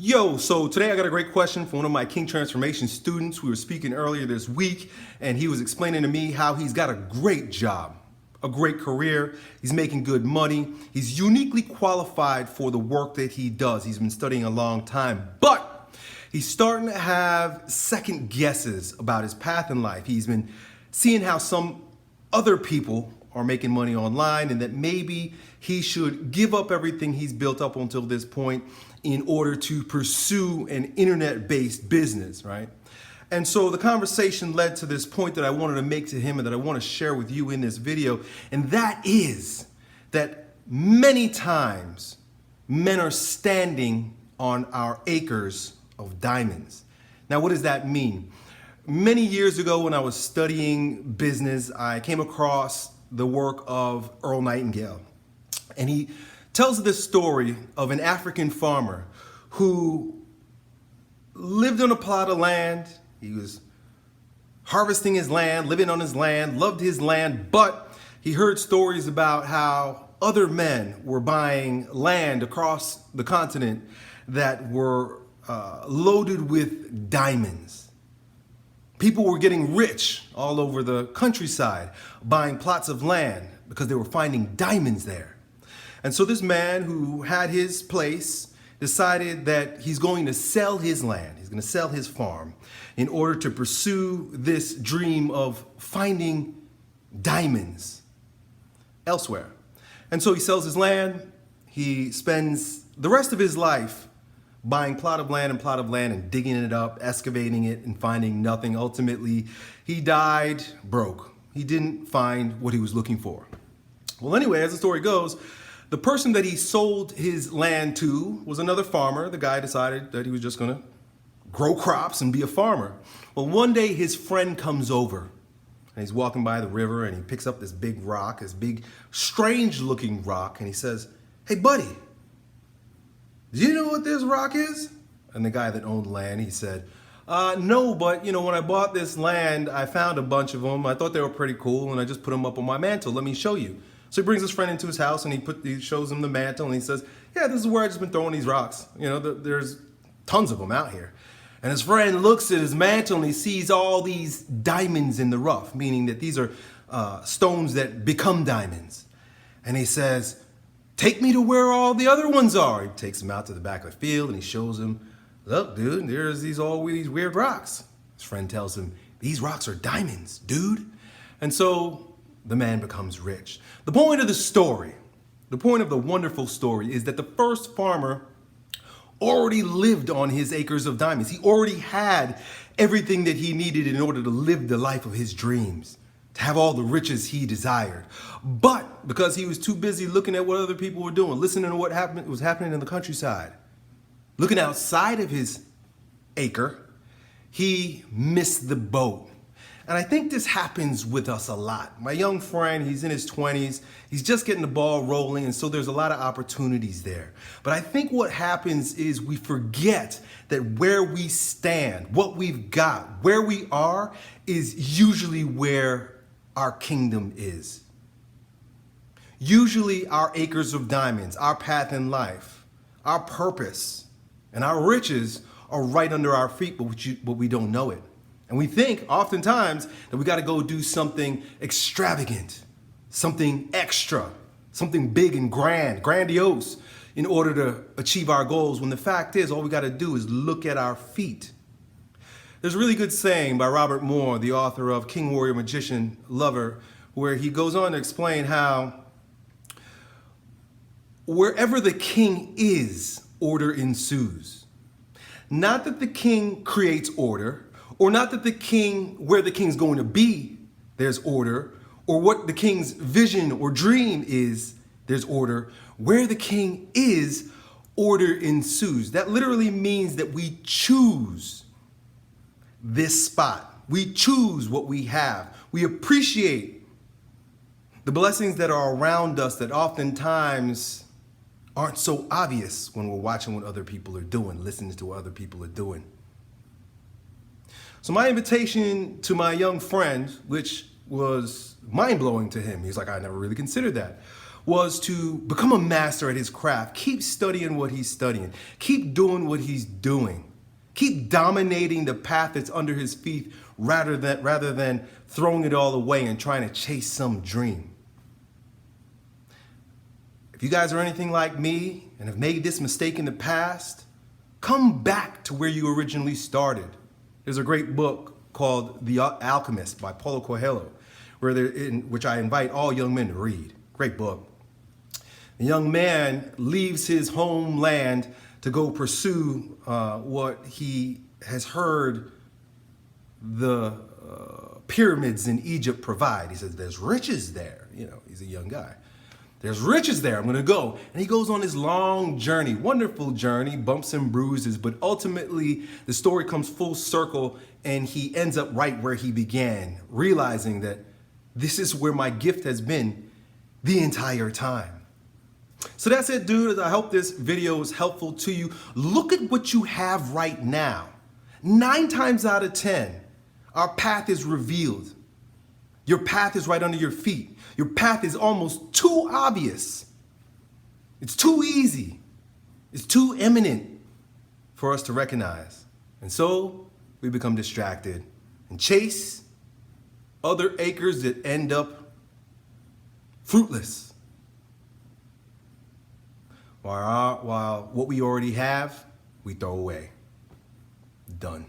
Yo, so today I got a great question from one of my King Transformation students. We were speaking earlier this week, and he was explaining to me how he's got a great job, a great career. He's making good money. He's uniquely qualified for the work that he does. He's been studying a long time, but he's starting to have second guesses about his path in life. He's been seeing how some other people are making money online and that maybe he should give up everything he's built up until this point in order to pursue an internet-based business, right? And so the conversation led to this point that I wanted to make to him and that I want to share with you in this video, and that is that many times men are standing on our acres of diamonds. Now, what does that mean? Many years ago when I was studying business, I came across the work of Earl Nightingale. And he tells this story of an African farmer who lived on a plot of land. He was harvesting his land, living on his land, loved his land, but he heard stories about how other men were buying land across the continent that were loaded with diamonds. People were getting rich all over the countryside, buying plots of land because they were finding diamonds there. And so this man who had his place decided that he's going to sell his land, he's going to sell his farm in order to pursue this dream of finding diamonds elsewhere. And so he sells his land, he spends the rest of his life buying plot of land and digging it up, excavating it and finding nothing. Ultimately, he died broke. He didn't find what he was looking for. Well, anyway, as the story goes, the person that he sold his land to was another farmer. The guy decided that he was just gonna grow crops and be a farmer. Well, one day his friend comes over and he's walking by the river and he picks up this big rock, this big, strange looking rock, and he says, "Hey, buddy, do you know what this rock is?" And the guy that owned land, he said, "No, but when I bought this land, I found a bunch of them. I thought they were pretty cool, and I just put them up on my mantle. Let me show you." So he brings his friend into his house, and he shows him the mantle, and he says, "Yeah, this is where I've just been throwing these rocks. There's tons of them out here." And his friend looks at his mantle, and he sees all these diamonds in the rough, meaning that these are stones that become diamonds. And he says, "Take me to where all the other ones are." He takes him out to the back of the field and he shows him, "Look, dude, there's these weird rocks." His friend tells him, "These rocks are diamonds, dude." And so the man becomes rich. The point of the story, the point of the wonderful story is that the first farmer already lived on his acres of diamonds. He already had everything that he needed in order to live the life of his dreams, to have all the riches he desired. But because he was too busy looking at what other people were doing, listening to what was happening in the countryside, looking outside of his acre, he missed the boat. And I think this happens with us a lot. My young friend, he's in his 20s, he's just getting the ball rolling, and so there's a lot of opportunities there. But I think what happens is we forget that where we stand, what we've got, where we are, is usually where our kingdom is. Usually our acres of diamonds, our path in life, our purpose, and our riches are right under our feet, but we don't know it. And we think oftentimes that we got to go do something extravagant, something extra, something big and grandiose in order to achieve our goals, when the fact is all we got to do is look at our feet. There's a really good saying by Robert Moore, the author of King, Warrior, Magician, Lover, where he goes on to explain how wherever the king is, order ensues. Not that the king creates order, or not that where the king's going to be, there's order, or what the king's vision or dream is, there's order. Where the king is, order ensues. That literally means that we choose this spot. We choose what we have. We appreciate the blessings that are around us that oftentimes aren't so obvious when we're watching what other people are doing, listening to what other people are doing. So my invitation to my young friend, which was mind-blowing to him, he's like, "I never really considered that," was to become a master at his craft. Keep studying what he's studying. Keep doing what he's doing. Keep dominating the path that's under his feet rather than throwing it all away and trying to chase some dream. If you guys are anything like me and have made this mistake in the past, come back to where you originally started. There's a great book called The Alchemist by Paulo Coelho, which I invite all young men to read. Great book. The young man leaves his homeland to go pursue what he has heard the pyramids in Egypt provide. He says, there's riches there. You know, he's a young guy. There's riches there, I'm gonna go. And he goes on this long journey, wonderful journey, bumps and bruises, but ultimately the story comes full circle and he ends up right where he began, realizing that this is where my gift has been the entire time. So that's it, dude. I hope this video is helpful to you. Look at what you have right now. 9 times out of 10, our path is revealed. Your path is right under your feet. Your path is almost too obvious. It's too easy. It's too imminent for us to recognize. And so we become distracted and chase other acres that end up fruitless. While what we already have, we throw away. Done.